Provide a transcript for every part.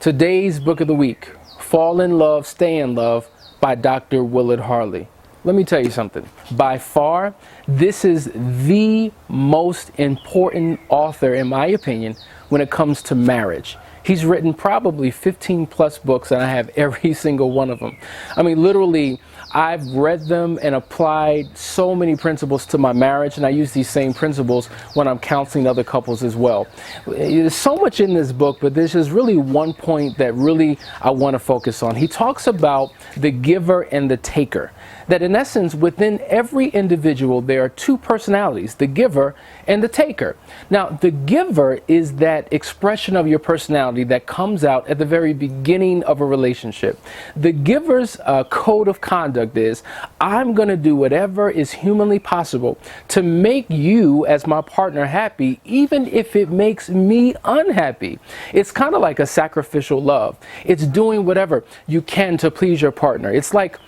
Today's book of the week, Fall in Love, Stay in Love by Dr. Willard Harley. Let me tell you something. By far, this is the most important author, in my opinion, when it comes to marriage. He's written probably 15 plus books, and I have every single one of them. I mean, literally, I've read them and applied so many principles to my marriage, and I use these same principles when I'm counseling other couples as well. There's so much in this book, but there's just really one point that really I want to focus on. He talks about the giver and the taker. That in essence, within every individual, there are two personalities, the giver and the taker. Now, the giver is that expression of your personality that comes out at the very beginning of a relationship. The giver's code of conduct is, I'm going to do whatever is humanly possible to make you as my partner happy, even if it makes me unhappy. It's kind of like a sacrificial love. It's doing whatever you can to please your partner. It's like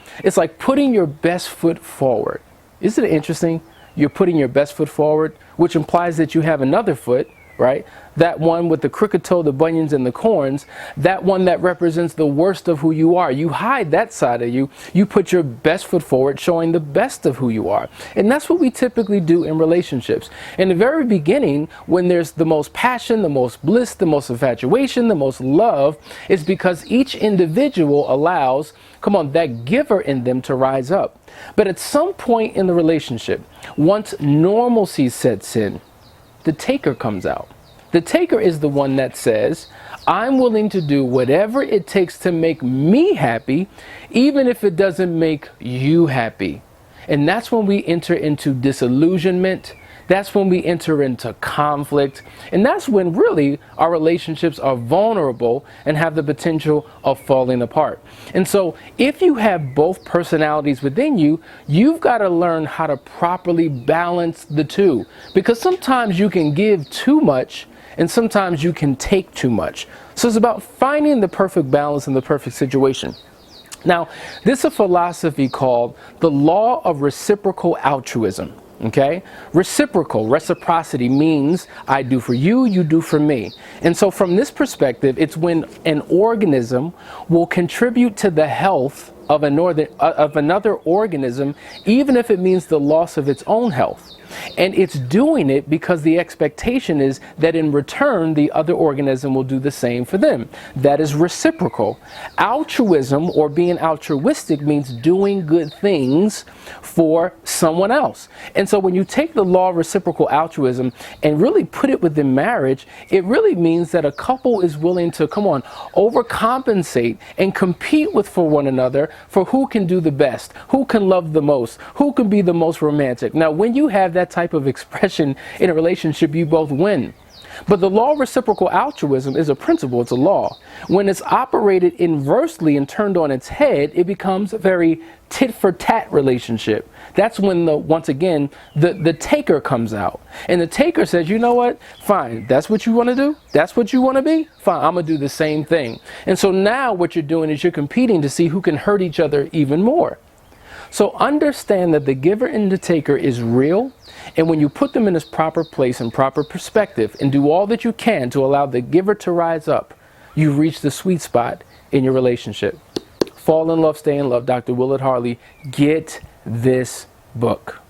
putting your best foot forward. Isn't it interesting? You're putting your best foot forward, which implies that you have another foot, right? That one with the crooked toe, the bunions, and the corns, that one that represents the worst of who you are. You hide that side of you. You put your best foot forward, showing the best of who you are. And that's what we typically do in relationships. In the very beginning, when there's the most passion, the most bliss, the most infatuation, the most love, is because each individual allows, that giver in them to rise up. But at some point in the relationship, once normalcy sets in, the taker comes out. The taker is the one that says, I'm willing to do whatever it takes to make me happy, even if it doesn't make you happy. And that's when we enter into disillusionment. That's when we enter into conflict. And that's when really our relationships are vulnerable and have the potential of falling apart. And so if you have both personalities within you, you've got to learn how to properly balance the two. Because sometimes you can give too much and sometimes you can take too much. So it's about finding the perfect balance in the perfect situation. Now, this is a philosophy called the law of reciprocal altruism. Okay? Reciprocity means I do for you, you do for me. And so from this perspective, it's when an organism will contribute to the health of another organism, even if it means the loss of its own health. And it's doing it because the expectation is that in return, the other organism will do the same for them. That is reciprocal. Altruism, or being altruistic, means doing good things for someone else. And so when you take the law of reciprocal altruism and really put it within marriage, it really means that a couple is willing to, overcompensate and compete for one another for who can do the best, who can love the most, who can be the most romantic. Now, when you have that type of expression in a relationship, you both win. But the law of reciprocal altruism is a principle, it's a law. When it's operated inversely and turned on its head, it becomes a very tit-for-tat relationship. That's when, once again, the taker comes out. And the taker says, you know what? Fine, that's what you want to do? That's what you want to be? Fine, I'm going to do the same thing. And so now what you're doing is you're competing to see who can hurt each other even more. So understand that the giver and the taker is real, and when you put them in its proper place and proper perspective and do all that you can to allow the giver to rise up, you've reached the sweet spot in your relationship. Fall in Love, Stay in Love, Dr. Willard Harley. Get this book.